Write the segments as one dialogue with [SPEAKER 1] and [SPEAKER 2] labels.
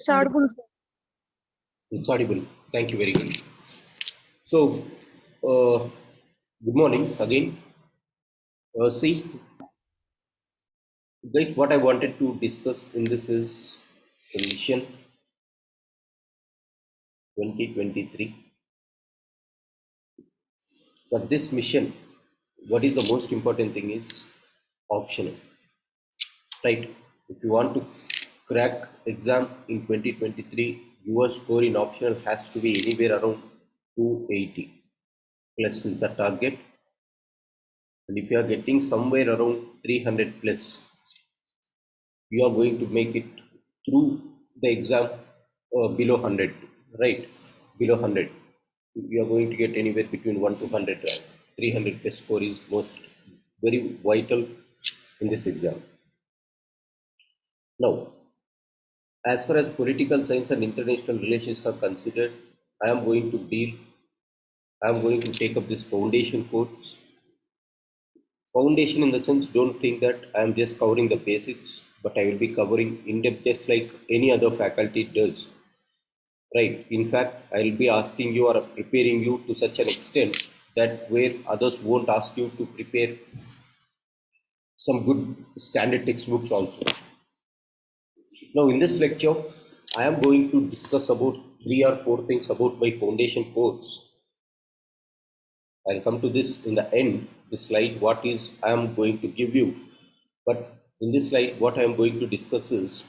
[SPEAKER 1] It's audible, sir.
[SPEAKER 2] It's audible. Thank you very much. So, good morning again. See, guys, what I wanted to discuss in this is the mission 2023. For this mission, what is the most important thing is optional, right? If you want to crack exam in 2023, your score in optional has to be anywhere around 280 plus is the target. And if you are getting somewhere around 300 plus, you are going to make it through the exam below 100, right? Below 100. You are going to get anywhere between 1 to 100 rank. 300 plus score is most very vital in this exam. Now, as far as political science and international relations are considered, I am going to take up this foundation course. Foundation in the sense, don't think that I am just covering the basics, but I will be covering in depth just like any other faculty does. Right. In fact, I will be asking you or preparing you to such an extent that where others won't ask you to prepare some good standard textbooks also. Now, in this lecture, I am going to discuss about 3 or 4 things about my foundation course. I'll come to this in the end, this slide, what is I am going to give you. But in this slide, what I am going to discuss is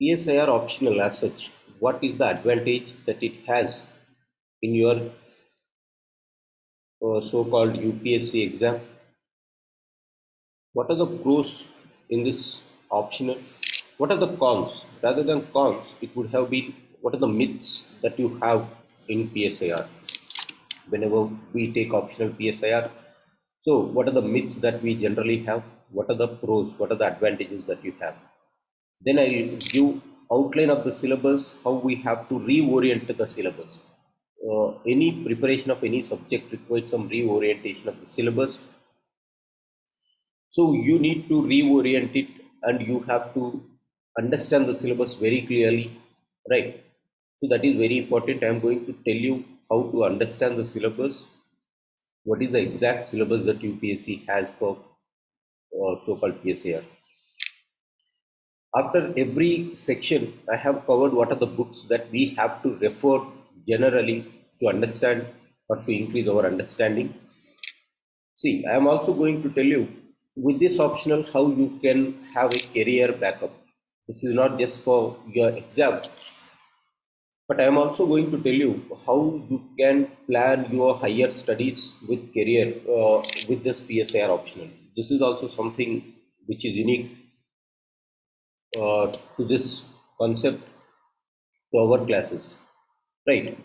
[SPEAKER 2] PSIR optional as such. What is the advantage that it has in your so-called UPSC exam? What are the pros in this optional? What are the cons? Rather than cons, it would have been what are the myths that you have in PSIR? Whenever we take optional PSIR, so what are the myths that we generally have? What are the pros? What are the advantages that you have? Then I'll give outline of the syllabus, how we have to reorient the syllabus. Any preparation of any subject requires some reorientation of the syllabus. So you need to reorient it and you have to understand the syllabus very clearly, right? So that is very important. I am going to tell you how to understand the syllabus. What is the exact syllabus that UPSC has for so-called PSAR? After every section, I have covered what are the books that we have to refer generally to understand or to increase our understanding. See, I am also going to tell you with this optional how you can have a career backup. This is not just for your exam, but I am also going to tell you how you can plan your higher studies with career with this PSIR optional. This is also something which is unique to this concept to our classes, right?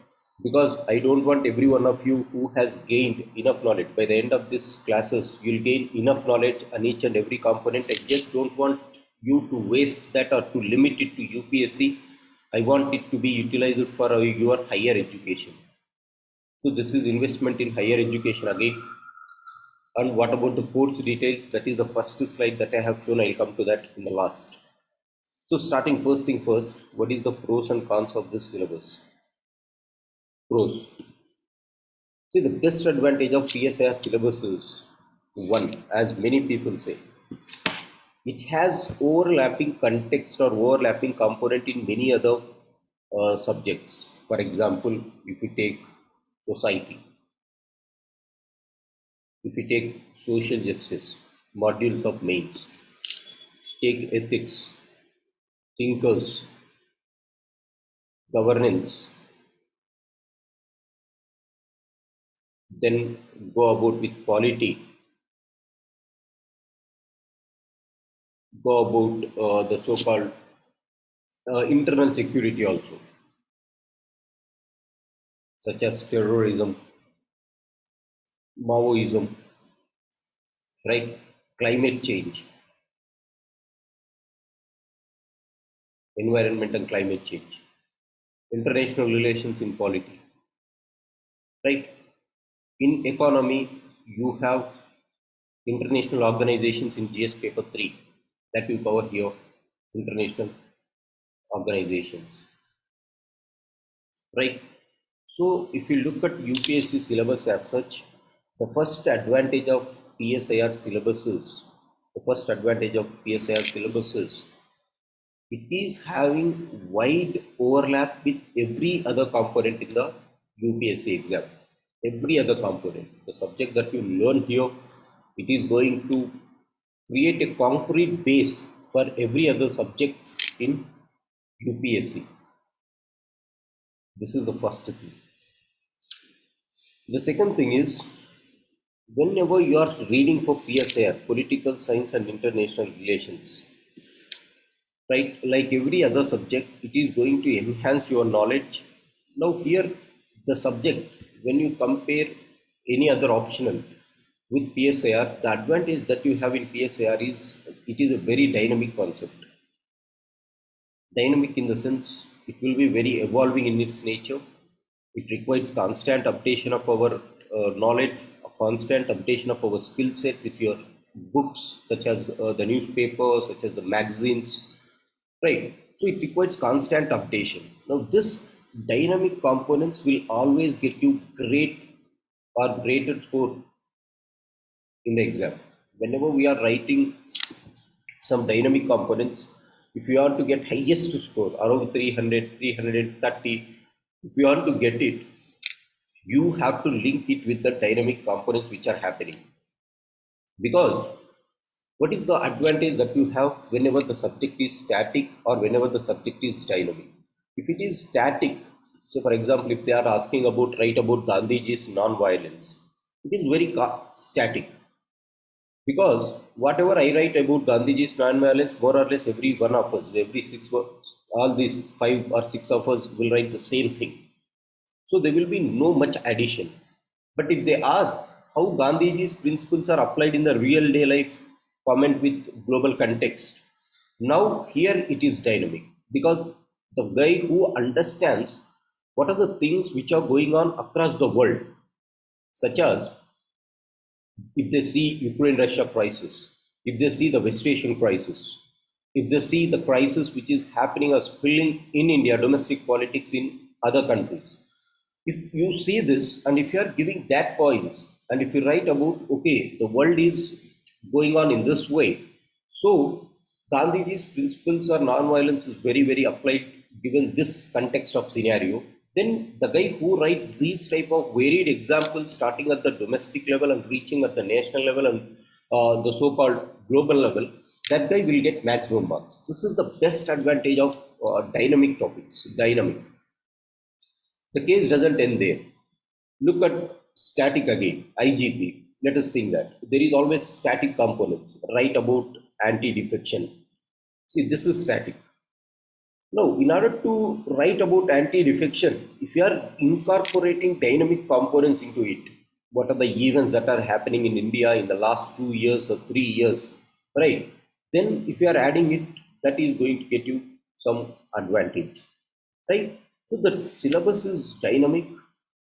[SPEAKER 2] Because I don't want every one of you who has gained enough knowledge. By the end of this classes, you'll gain enough knowledge on each and every component. I just don't want you to waste that or to limit it to UPSC. I want it to be utilized for your higher education. So this is investment in higher education again. And what about the course details? That is the first slide that I have shown. I'll come to that in the last. So starting first thing first, what is the pros and cons of this syllabus? Pros. See, the best advantage of PSIR syllabus is one, as many people say, it has overlapping context or overlapping component in many other subjects. For example, if you take society, if you take social justice, modules of mains, take ethics, thinkers, governance, then go about with polity, go about the so-called internal security also, such as terrorism, Maoism, right? Climate change, environment and climate change, international relations in polity, right? In economy, you have international organizations in GS paper 3 that we cover here, international. organizations, right? So if you look at UPSC syllabus as such, the first advantage of PSIR syllabuses, the first advantage of PSIR syllabuses, it is having wide overlap with every other component in the UPSC exam. Every other component, the subject that you learn here, it is going to create a concrete base for every other subject in UPSC. This is the first thing. The second thing is, whenever you are reading for PSIR, political science and international relations, right, like every other subject, it is going to enhance your knowledge. Now here, the subject, when you compare any other optional with PSIR, the advantage that you have in PSIR is it is a very dynamic concept. Dynamic in the sense it will be very evolving in its nature. It requires constant updation of our knowledge, a constant updation of our skill set with your books, such as the newspapers, such as the magazines, right? So it requires constant updation. Now this dynamic components will always get you great or greater score in the exam. Whenever we are writing some dynamic components, if you want to get highest score around 300, 330, if you want to get it, you have to link it with the dynamic components which are happening. Because what is the advantage that you have whenever the subject is static or whenever the subject is dynamic? If it is static, so for example, if they are asking about, write about Gandhiji's non-violence, it is very static. Because whatever I write about Gandhiji's non-violence, more or less every one of us, every six, all these 5 or 6 of us will write the same thing. So there will be no much addition. But if they ask how Gandhiji's principles are applied in the real day life, comment with global context. Now here it is dynamic because the guy who understands what are the things which are going on across the world, such as if they see Ukraine-Russia crisis, if they see the West Asian crisis, if they see the crisis which is happening or spilling in India, domestic politics in other countries. If you see this and if you are giving that points and if you write about, okay, the world is going on in this way, so Gandhiji's principles or non-violence is very, very applied given this context of scenario, then the guy who writes these type of varied examples starting at the domestic level and reaching at the national level and the so-called global level, that guy will get maximum marks. This is the best advantage of dynamic topics, dynamic. The case doesn't end there. Look at static again, IGP. Let us think that there is always static components. Write about anti-defection. See, this is static. Now, in order to write about anti-defection, if you are incorporating dynamic components into it, what are the events that are happening in India in the last 2 years or 3 years, right? Then if you are adding it, that is going to get you some advantage, right? So the syllabus is dynamic.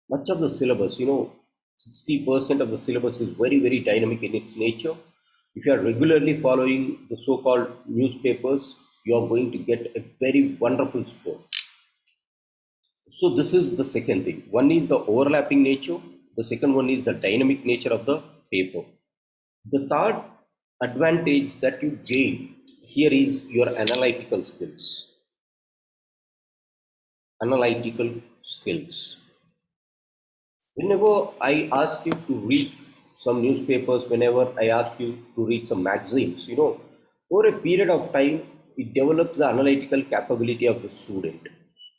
[SPEAKER 2] Much of the syllabus, 60% of the syllabus is very, very dynamic in its nature. If you are regularly following the so-called newspapers, you are going to get a very wonderful score. So this is the second thing. One is the overlapping nature. The second one is the dynamic nature of the paper. The third advantage that you gain here is your analytical skills. Analytical skills. Whenever I ask you to read some newspapers, whenever I ask you to read some magazines, over a period of time, it develops the analytical capability of the student,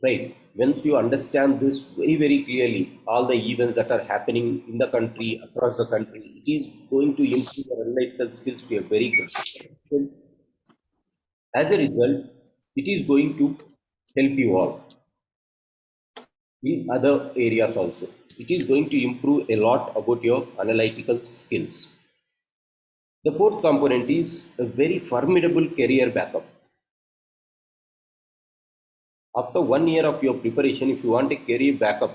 [SPEAKER 2] right? Once you understand this very, very clearly, all the events that are happening in the country, across the country, it is going to improve your analytical skills to a very good extent. As a result, it is going to help you all in other areas also. It is going to improve a lot about your analytical skills. The fourth component is a very formidable career backup. After 1 year of your preparation, if you want a career backup,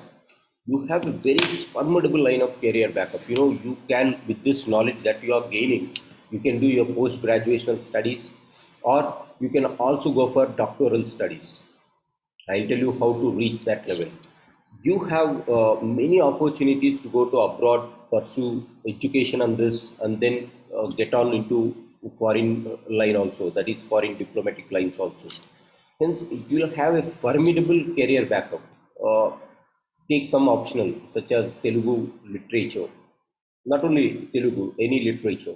[SPEAKER 2] you have a very formidable line of career backup. You can, with this knowledge that you are gaining, you can do your post-graduational studies or you can also go for doctoral studies. I'll tell you how to reach that level. You have many opportunities to go to abroad, pursue education on this, and then get on into foreign line also, that is foreign diplomatic lines also. Hence, you will have a formidable career backup. Uh, Take some optional, such as Telugu literature, not only Telugu, any literature,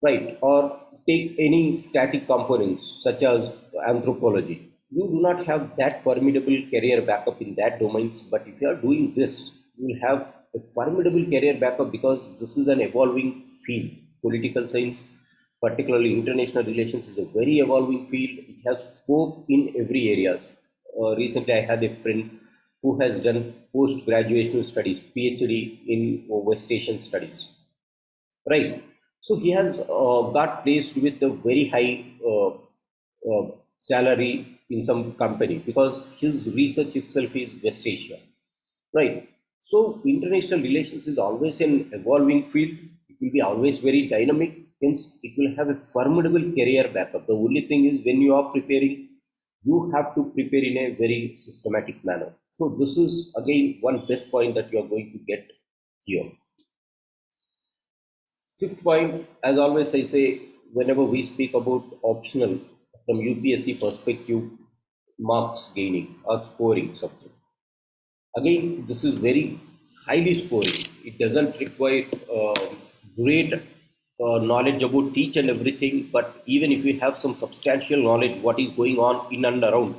[SPEAKER 2] right? Or take any static components such as anthropology. You do not have that formidable career backup in that domains, but if you are doing this, you will have a formidable career backup because this is an evolving field. Political science, particularly international relations, is a very evolving field. It has scope in every areas. Recently, I had a friend who has done post-graduation studies, PhD in West Asian studies, right? So he has got placed with a very high salary in some company because his research itself is West Asia, right? So international relations is always an evolving field. It will be always very dynamic. Hence, it will have a formidable career backup. The only thing is when you are preparing, you have to prepare in a very systematic manner. So this is again one best point that you are going to get here. Fifth point, as always, I say whenever we speak about optional from UPSC perspective, marks gaining or scoring subject. Again, this is very highly scoring. It doesn't require great knowledge about each and everything, but even if you have some substantial knowledge what is going on in and around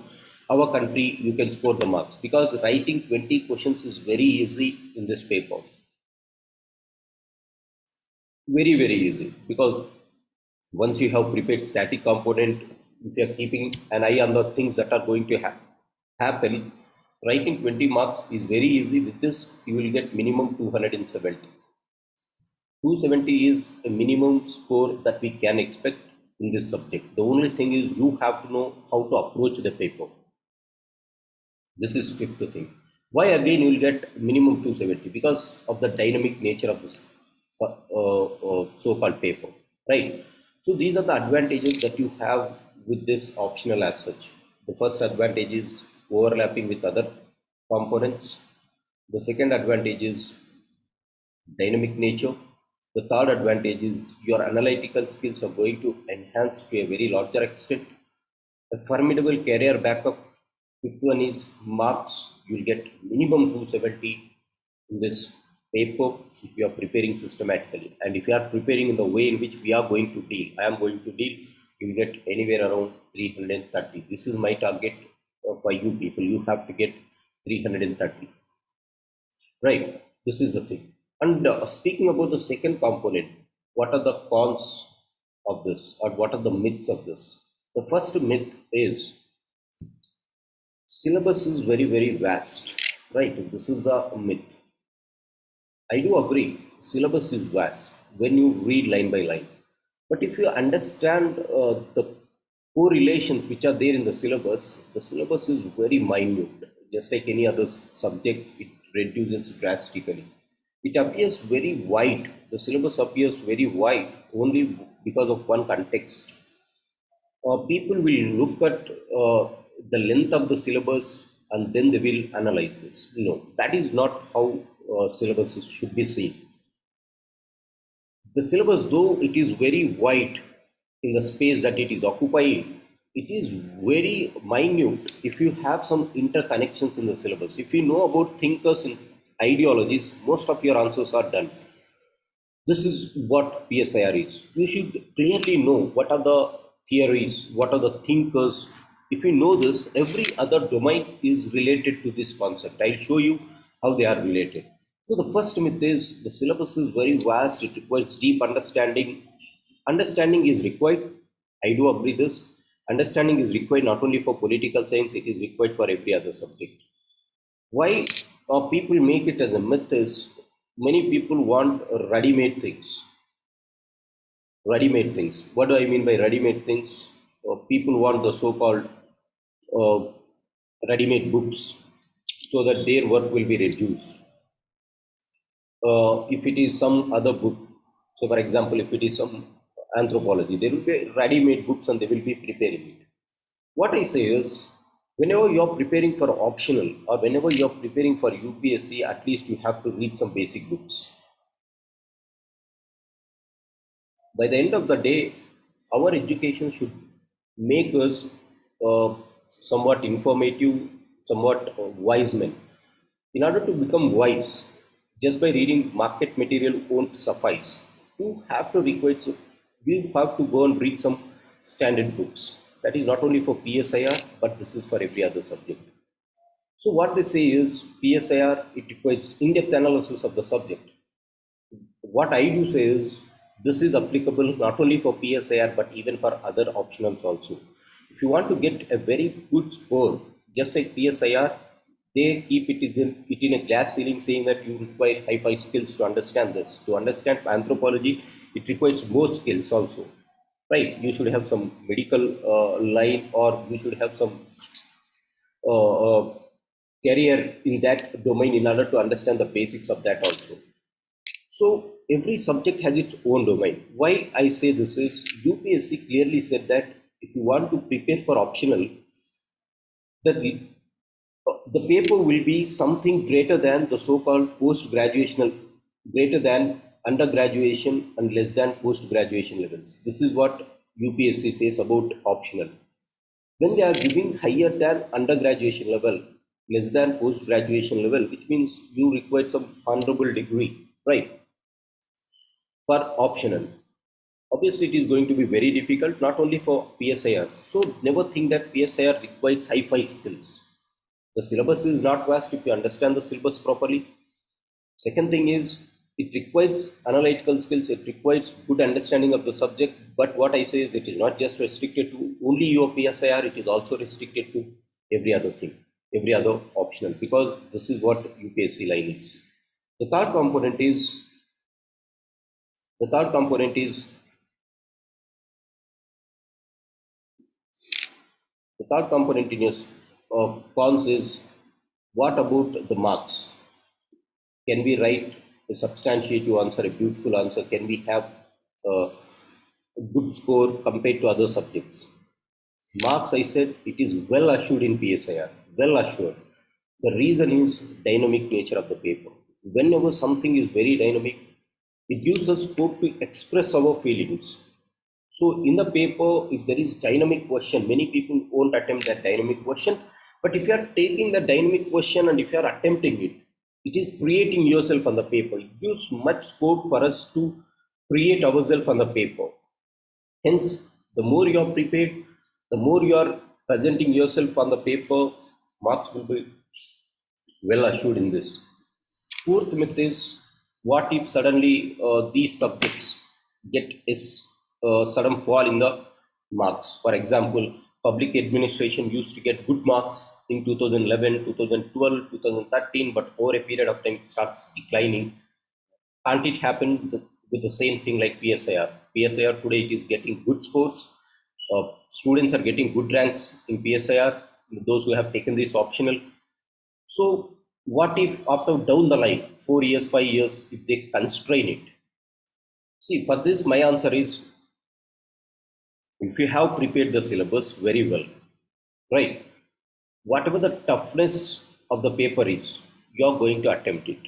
[SPEAKER 2] our country, you can score the marks because writing 20 questions is very easy in this paper. Very, very easy because once you have prepared static component, if you are keeping an eye on the things that are going to happen, writing 20 marks is very easy. With this, you will get minimum 270. 270 is a minimum score that we can expect in this subject. The only thing is you have to know how to approach the paper. This is fifth thing. Why again you will get minimum 270? Because of the dynamic nature of this so-called paper, right? So these are the advantages that you have with this optional as such. The first advantage is overlapping with other components. The second advantage is dynamic nature. The third advantage is your analytical skills are going to enhance to a very larger extent. A formidable career backup. Fifth one is marks. You'll get minimum 270 in this paper if you are preparing systematically. And if you are preparing in the way in which we are going to deal, I am going to deal, you'll get anywhere around 330. This is my target for you people. You have to get 330. Right. This is the thing. And speaking about the second component, what are the cons of this or what are the myths of this? The first myth is syllabus is very, very vast, right? This is the myth. I do agree, syllabus is vast when you read line by line. But if you understand the correlations which are there in the syllabus is very minute. Just like any other subject, it reduces drastically. It appears very wide. The syllabus appears very wide only because of one context. People will look at the length of the syllabus and then they will analyze this. No, that is not how syllabuses should be seen. The syllabus, though it is very wide in the space that it is occupying, it is very minute if you have some interconnections in the syllabus. If you know about thinkers and ideologies, most of your answers are done. This is what PSIR is. You should clearly know what are the theories, what are the thinkers. If you know this, every other domain is related to this concept. I'll show you how they are related. So the first myth is the syllabus is very vast. It requires deep understanding. Understanding is required. I do agree this. Understanding is required not only for political science, it is required for every other subject. Why people make it as a myth is many people want ready-made things. Ready-made things. What do I mean by ready-made things? People want the so-called uh, ready-made books so that their work will be reduced. If it is some other book, so for example, if it is some anthropology, there will be ready-made books and they will be preparing it. What I say is Whenever you're preparing for optional or whenever you're preparing for UPSC, at least you have to read some basic books. By the end of the day, our education should make us uh, somewhat informative, somewhat wise men. In order to become wise, just by reading market material won't suffice. You have to require, you have to go and read some standard books. That is not only for PSIR, but this is for every other subject. So what they say is PSIR, it requires in-depth analysis of the subject. What I do say is this is applicable not only for PSIR but even for other optionals also. If you want to get a very good score, just like PSIR, they keep it in a glass ceiling saying that you require high-fi skills to understand this. To understand anthropology, it requires more skills also. Right? You should have some medical line or you should have some uh, uh, career in that domain in order to understand the basics of that also. So every subject has its own domain. Why I say this is UPSC clearly said that if you want to prepare for optional, the paper will be something greater than the so-called post-graduational, greater than undergraduation and less than post-graduation levels. This is what UPSC says about optional. When they are giving higher than undergraduation level, less than post-graduation level, which means you require some honorable degree, right? For optional. Obviously, it is going to be very difficult, not only for PSIR. So never think that PSIR requires high-fi skills. The syllabus is not vast if you understand the syllabus properly. Second thing is, it requires analytical skills, it requires good understanding of the subject. But what I say is, it is not just restricted to only your PSIR, it is also restricted to every other thing, every other optional, because this is what UPSC line is. The third component is the third component is The third component in your cons is what about the marks? Can we write a substantiative answer, a beautiful answer? Can we have a good score compared to other subjects? Marks, I said, it is well assured in PSIR, well assured. The reason is dynamic nature of the paper. Whenever something is very dynamic, it gives us scope to express our feelings. So in the paper, if there is dynamic question, many people won't attempt that dynamic question. But if you are taking the dynamic question and if you are attempting it, it is creating yourself on the paper. It gives much scope for us to create ourselves on the paper. Hence, the more you are prepared, the more you are presenting yourself on the paper, marks will be well assured in this. Fourth myth is what if suddenly these subjects get a sudden fall in the marks? For example, public administration used to get good marks in 2011, 2012, 2013, but over a period of time it starts declining. Can't it happen with the same thing like PSIR? PSIR today it is getting good scores. Students are getting good ranks in PSIR. Those who have taken this optional. So what if after down the line, 4 years, 5 years, if they constrain it? See, for this, my answer is if you have prepared the syllabus very well, right? Whatever the toughness of the paper is, you're going to attempt it.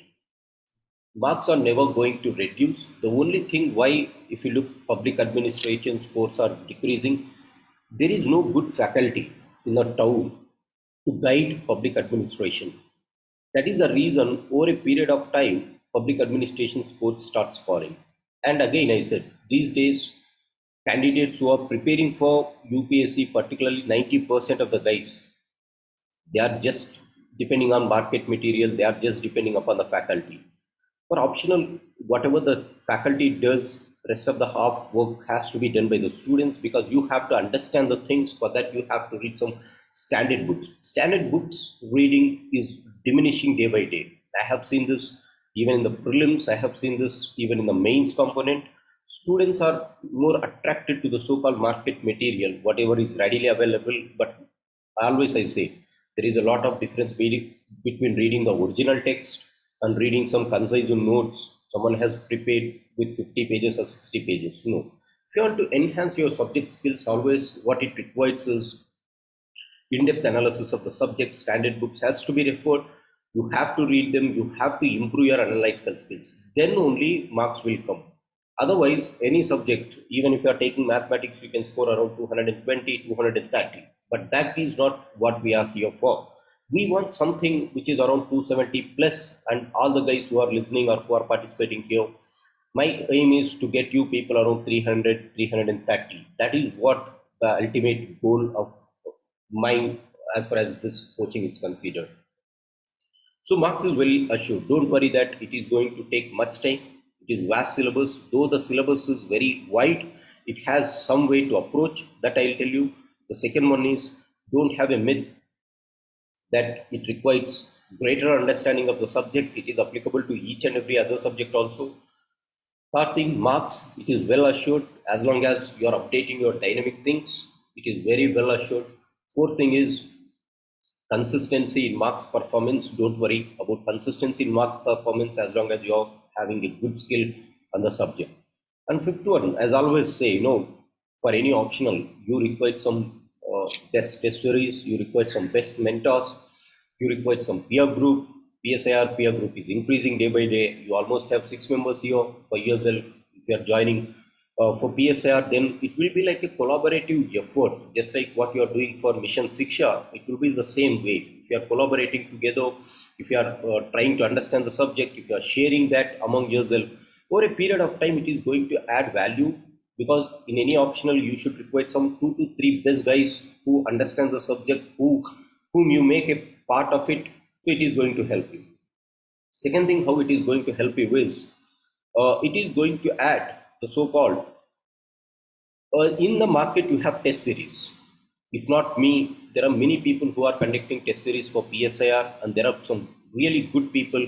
[SPEAKER 2] Marks are never going to reduce. The only thing why, if you look, public administration scores are decreasing, there is no good faculty in a town to guide public administration. That is the reason over a period of time, public administration scores starts falling. And again, I said, these days, candidates who are preparing for UPSC, particularly 90% of the guys, they are just depending on market material, they are just depending upon the faculty. For optional, whatever the faculty does, rest of the half work has to be done by the students because you have to understand the things. For that, you have to read some standard books. Standard books reading is diminishing day by day. I have seen this even in the prelims, I have seen this even in the mains component. Students are more attracted to the so-called market material, whatever is readily available. But always I say there is a lot of difference between reading the original text and reading some concise notes someone has prepared with 50 pages or 60 pages. No. If you want to enhance your subject skills, always what it requires is in-depth analysis of the subject. Standard books has to be referred. You have to read them. You have to improve your analytical skills. Then only marks will come. Otherwise, any subject, even if you are taking mathematics, you can score around 220, 230. But that is not what we are here for. We want something which is around 270 plus, and all the guys who are listening or who are participating here, my aim is to get you people around 300, 330. That is what the ultimate goal of mine as far as this coaching is considered. So marks is well assured. Don't worry that it is going to take much time. It is vast syllabus. Though the syllabus is very wide, it has some way to approach. That I'll tell you. The second one is, don't have a myth that it requires greater understanding of the subject. It is applicable to each and every other subject also. Third thing, marks, it is well assured as long as you are updating your dynamic things. It is very well assured. Fourth thing is consistency in marks performance. Don't worry about consistency in mark performance as long as you are having a good skill on the subject. And fifth one, as I always say, for any optional, you require some test series, you require some best mentors, you require some peer group. PSIR peer group is increasing day by day. You almost have 6 members here for yourself. If you are joining for PSIR, then it will be like a collaborative effort, just like what you are doing for Mission Shiksha. It will be the same way. If you are collaborating together, if you are trying to understand the subject, if you are sharing that among yourself, over a period of time, it is going to add value, because in any optional, you should require some 2 to 3 best guys who understand the subject, whom you make a part of it. So it is going to help you. Second thing, how it is going to help you is, it is going to add the so-called, in the market you have test series. If not me, there are many people who are conducting test series for PSIR, and there are some really good people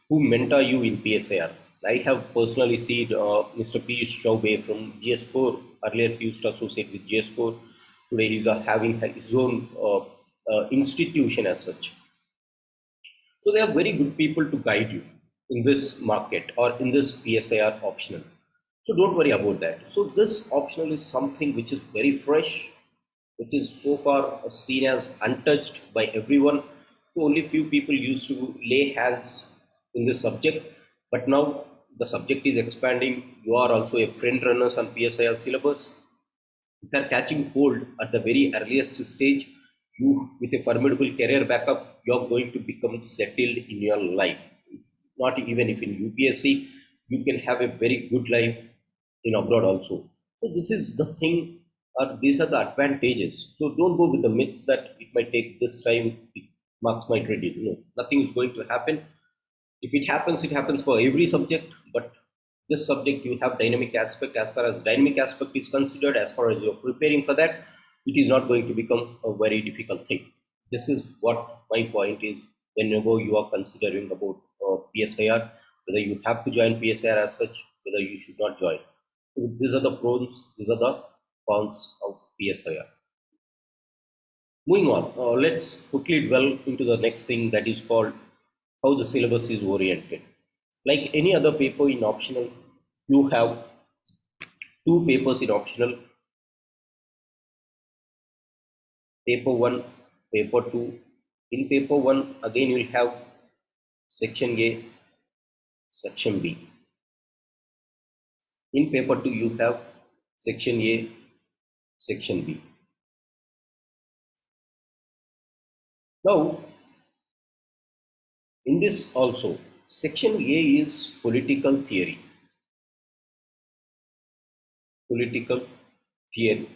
[SPEAKER 2] who mentor you in PSIR. I have personally seen Mr. Piyush Chaubey from GS4. Earlier he used to associate with GS4. Today he's having his own institution as such. So they are very good people to guide you in this market or in this PSIR optional. So don't worry about that. So this optional is something which is very fresh, which is so far seen as untouched by everyone. So only few people used to lay hands in this subject, but now the subject is expanding. You are also a front runner on PSIR syllabus. If you are catching hold at the very earliest stage, you, with a formidable career backup, you are going to become settled in your life. Not even if in UPSC, you can have a very good life in abroad also. So this is the thing, or these are the advantages. So don't go with the myths that it might take this time, marks might ready. No, nothing is going to happen. If it happens for every subject. But this subject, you have dynamic aspect. As far as dynamic aspect is considered, as far as you're preparing for that, it is not going to become a very difficult thing. This is what my point is whenever you are considering about PSIR, whether you have to join PSIR as such, whether you should not join. These are the pros, these are the cons of PSIR. Moving on, let's quickly dwell into the next thing, that is called how the syllabus is oriented. Like any other paper in optional, you have two papers in optional: paper 1, paper 2. In paper 1, again you will have section A, section B. In paper 2, you have section A, section B. Now, in this also, section A is political theory. Political theory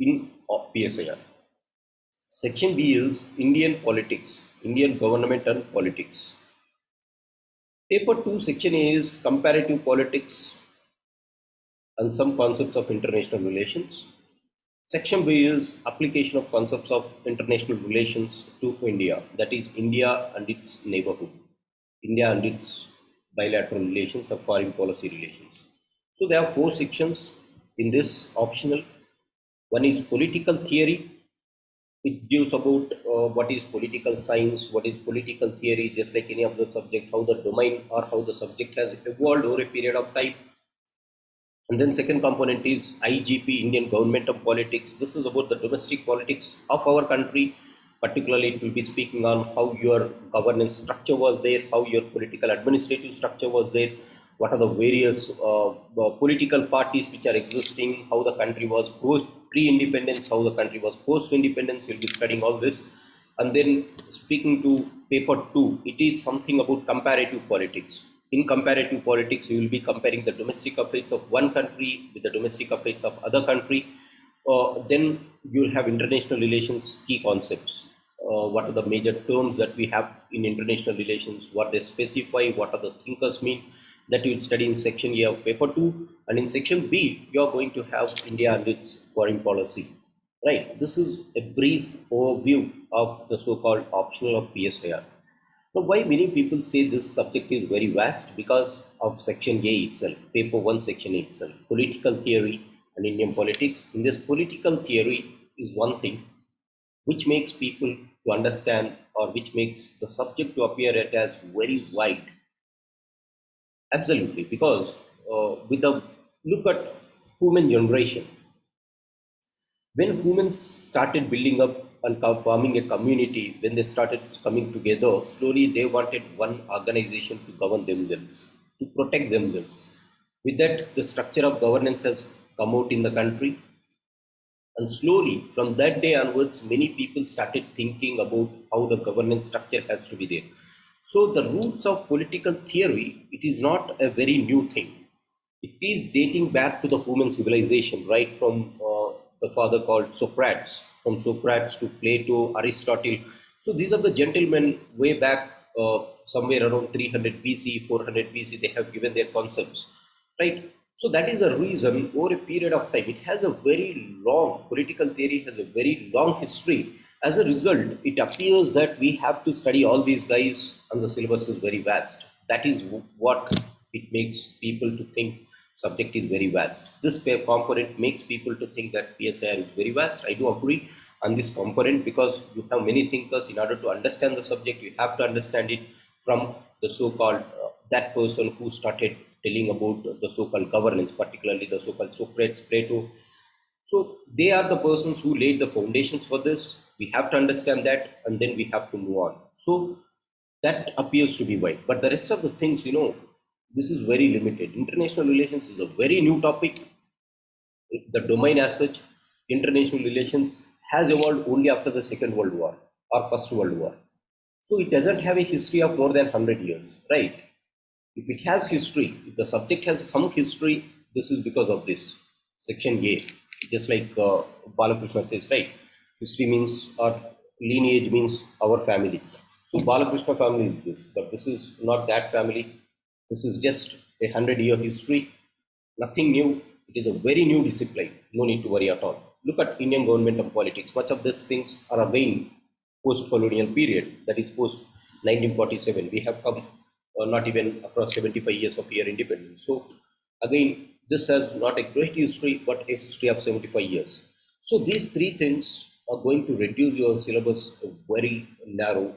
[SPEAKER 2] in PSIR. Section B is Indian politics, Indian government and politics. Paper 2, section A is comparative politics and some concepts of international relations. Section B is application of concepts of international relations to India, that is India and its neighborhood, India and its bilateral relations or foreign policy relations. So there are 4 sections in this optional. One is political theory. It gives about what is political science, what is political theory, just like any other subject, how the domain or how the subject has evolved over a period of time. And then second component is IGP, Indian government and politics. This is about the domestic politics of our country. Particularly, it will be speaking on how your governance structure was there, how your political administrative structure was there, what are the various political parties which are existing, how the country was pre-independence, how the country was post-independence. You'll be studying all this. And then speaking to paper 2, it is something about comparative politics. In comparative politics, you will be comparing the domestic affairs of one country with the domestic affairs of other country. Then you'll have international relations key concepts. What are the major terms that we have in international relations, what they specify, what are the thinkers mean, that you'll study in section A of paper 2. And in section B, you're going to have India and its foreign policy. Right, this is a brief overview of the so-called optional of PSIR. Now, why many people say this subject is very vast? Because of section A itself, paper 1 section A itself, political theory and Indian politics. In this, political theory is one thing which makes people to understand, or which makes the subject to appear at as very wide. Absolutely, because with a look at human generation, when humans started building up and forming a community, when they started coming together, slowly they wanted one organization to govern themselves, to protect themselves. With that, the structure of governance has come out in the country. And slowly, from that day onwards, many people started thinking about how the governance structure has to be there. So the roots of political theory, it is not a very new thing. It is dating back to the human civilization, right from the father called Socrates, from Socrates to Plato, Aristotle. So these are the gentlemen way back somewhere around 300 BC, 400 BC, they have given their concepts, right? So that is a reason over a period of time, it has a very long, political theory has a very long history. As a result, it appears that we have to study all these guys and the syllabus is very vast. That is what it makes people to think subject is very vast. This component makes people to think that PSIR is very vast. I do agree on this component because you have many thinkers. In order to understand the subject, you have to understand it from the so-called that person who started telling about the so-called governance, particularly the so-called Socrates, Plato. So they are the persons who laid the foundations for this. We have to understand that, and then we have to move on. So that appears to be wide. But the rest of the things, this is very limited. International relations is a very new topic. The domain as such, international relations, has evolved only after the Second World War or First World War. So it doesn't have a history of more than 100 years, right? If it has history, if the subject has some history, this is because of this section A. Just like Balakrishna says, right? History means, or lineage means our family. So Balakrishna family is this, but this is not that family. This is just 100-year history. Nothing new. It is a very new discipline. No need to worry at all. Look at Indian government and politics. Much of these things are again post-colonial period, that is post 1947. We have come not even across 75 years of year independence. So again, this has not a great history, but a history of 75 years. So these three things are going to reduce your syllabus very narrow,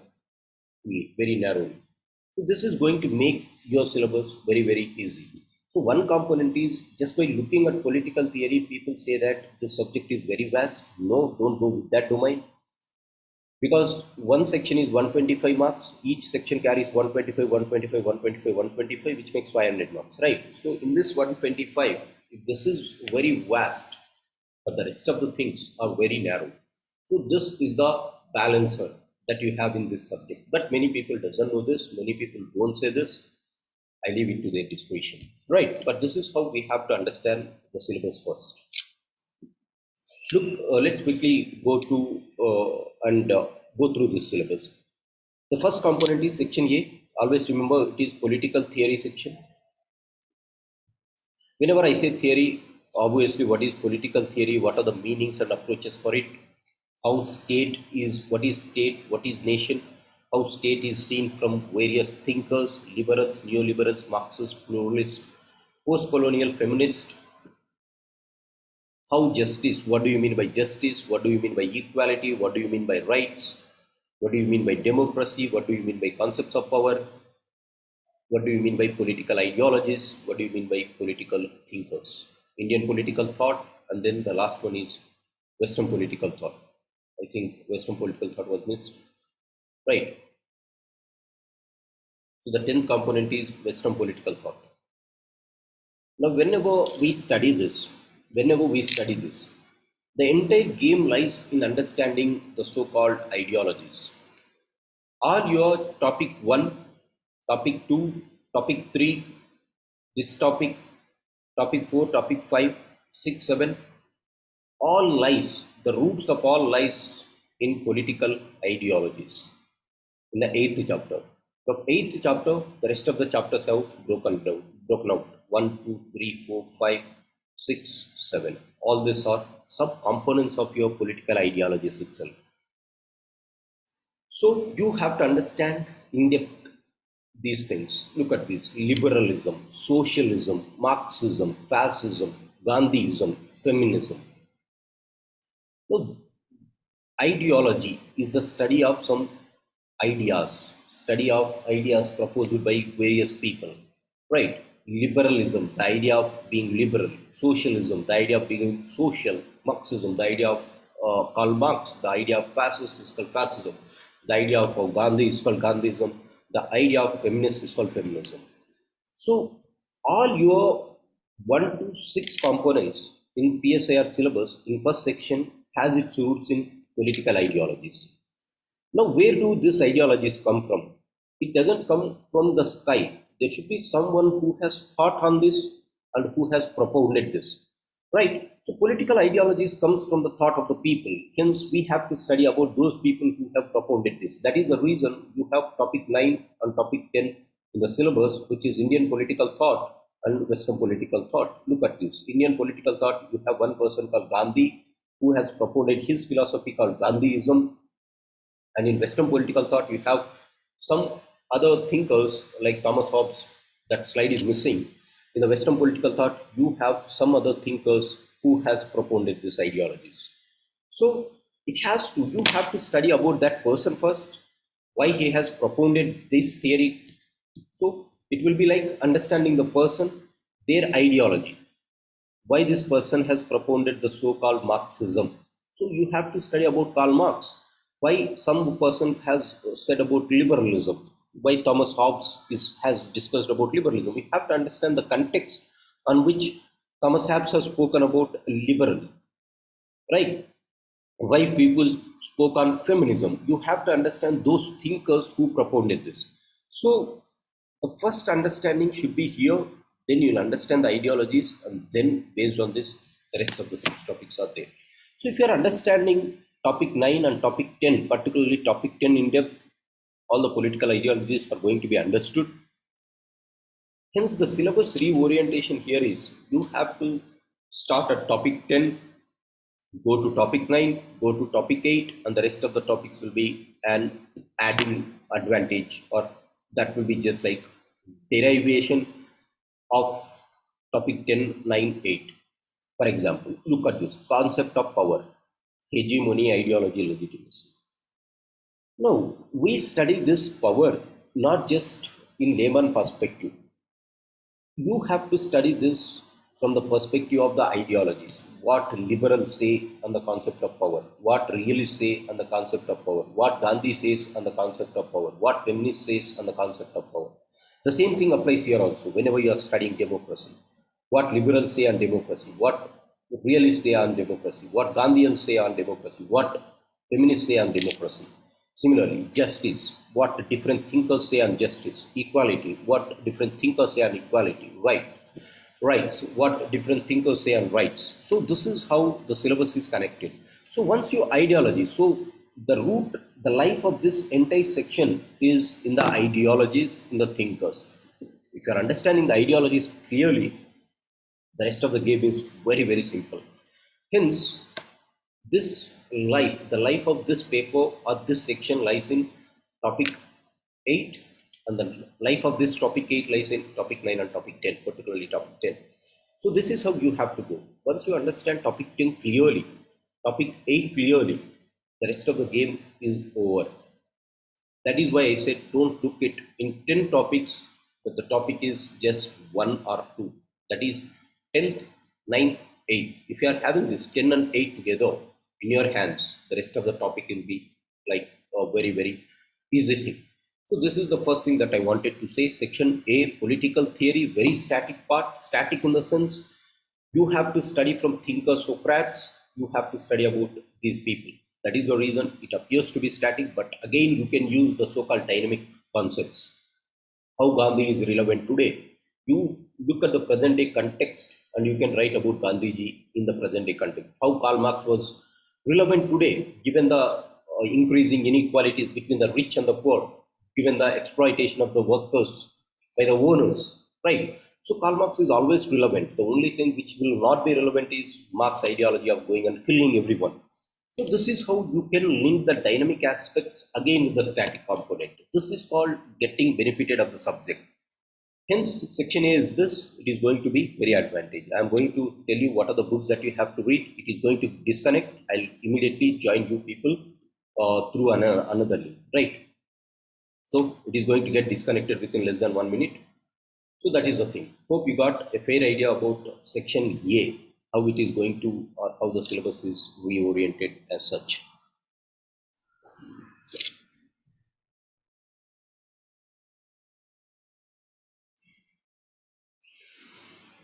[SPEAKER 2] very narrowly. So this is going to make your syllabus very, very easy. So one component is just by looking at political theory, people say that the subject is very vast. No, don't go with that domain, because one section is 125 marks. Each section carries 125, 125, 125, 125, which makes 500 marks, right? So in this 125, if this is very vast, but the rest of the things are very narrow. So this is the balancer that you have in this subject. But many people doesn't know this. Many people don't say this. I leave it to their discretion, right? But this is how we have to understand the syllabus first. Look, let's quickly go to and go through this syllabus. The first component is section A. Always remember it is political theory section. Whenever I say theory, obviously what is political theory, what are the meanings and approaches for it, how state is, what is nation, how state is seen from various thinkers, liberals, neoliberals, Marxists, pluralists, post-colonial feminists. How justice, what do you mean by justice? What do you mean by equality? What do you mean by rights? What do you mean by democracy? What do you mean by concepts of power? What do you mean by political ideologies? What do you mean by political thinkers? Indian political thought, and then the last one is Western political thought. I think Western political thought was missed, right? So the 10th component is Western political thought. Now, whenever we study this, the entire game lies in understanding the so-called ideologies. Are your topic 1, topic 2, topic 3, this topic, topic 4, topic 5, 6, 7, all lies, the roots of all lies in political ideologies in the 8th chapter. From 8th chapter, the rest of the chapters have broken out. 1, 2, 3, 4, 5, 6, 7. All these are sub-components of your political ideologies itself. So you have to understand in depth these things. Look at this: liberalism, socialism, Marxism, fascism, Gandhiism, feminism. So ideology is the study of some ideas proposed by various people, right? Liberalism, the idea of being liberal; socialism, the idea of being social; Marxism, the idea of Karl Marx; the idea of fascist is called fascism; the idea of Gandhi is called Gandhism; the idea of feminist is called feminism. So all your 1 to 6 components in PSIR syllabus in first section has its roots in political ideologies. Now, where do these ideologies come from? It doesn't come from the sky. There should be someone who has thought on this and who has propounded this, right? So, political ideologies comes from the thought of the people. Hence, we have to study about those people who have propounded this. That is the reason you have topic 9 and topic 10 in the syllabus, which is Indian political thought and Western political thought. Look at this. Indian political thought, you have one person called Gandhi who has propounded his philosophy called Gandhiism, and in Western political thought, you have some other thinkers like Thomas Hobbes. That slide is missing. In the Western political thought, you have some other thinkers who has propounded these ideologies. So you have to study about that person first, why he has propounded this theory. So it will be like understanding the person, their ideology, why this person has propounded the so-called Marxism. So you have to study about Karl Marx, why some person has said about liberalism, why Thomas Hobbes has discussed about liberalism. We have to understand the context on which Thomas Hobbes has spoken about liberal, right? Why people spoke on feminism. You have to understand those thinkers who propounded this. So the first understanding should be here, then you'll understand the ideologies, and then based on this, the rest of the 6 topics are there. So if you're understanding topic 9 and topic 10, particularly topic 10 in depth, all the political ideologies are going to be understood. Hence, the syllabus reorientation here is you have to start at topic 10, go to topic 9, go to topic 8, and the rest of the topics will be an adding advantage, or that will be just like derivation of topic 10, 9, 8. For example, look at this concept of power, hegemony, ideology, legitimacy. Now, we study this power not just in layman perspective. You have to study this from the perspective of the ideologies. What liberals say on the concept of power, what realists say on the concept of power, what Gandhi says on the concept of power, what feminists says on the concept of power. The same thing applies here also whenever you are studying democracy. What liberals say on democracy, what realists say on democracy, what Gandhians say on democracy, what feminists say on democracy. Similarly, justice, what different thinkers say on justice; equality, what different thinkers say on equality; rights, what different thinkers say on rights. So this is how the syllabus is connected. So once your ideology, so the root, the life of this entire section is in the ideologies, in the thinkers. If you are understanding the ideologies clearly, the rest of the game is very, very simple. Hence, the life of this paper or this section lies in topic 8, and the life of this topic 8 lies in topic 9 and topic 10, particularly topic 10. So this is how you have to go. Once you understand topic 10 clearly, topic 8 clearly, the rest of the game is over. That is why I said don't look it in 10 topics, but the topic is just 1 or 2. That is 10th, 9th, 8th. If you are having this 10 and 8 together, in your hands. The rest of the topic will be like a very, very easy thing. So this is the first thing that I wanted to say. Section A, political theory, very static part. Static in the sense you have to study from thinker Socrates. You have to study about these people. That is the reason it appears to be static, but again you can use the so-called dynamic concepts. How Gandhi is relevant today. You look at the present day context and you can write about Gandhiji in the present day context. How Karl Marx was relevant today, given the increasing inequalities between the rich and the poor, given the exploitation of the workers by the owners, right? So Karl Marx is always relevant. The only thing which will not be relevant is Marx ideology of going and killing everyone. So this is how you can link the dynamic aspects again with the static component. This is called getting benefited of the subject. Hence, section A is this. It is going to be very advantageous. I am going to tell you what are the books that you have to read. It is going to disconnect. I'll immediately join you people through another link, right? So it is going to get disconnected within less than 1 minute. So that is the thing. Hope you got a fair idea about section A, how it is going to, or how the syllabus is reoriented as such.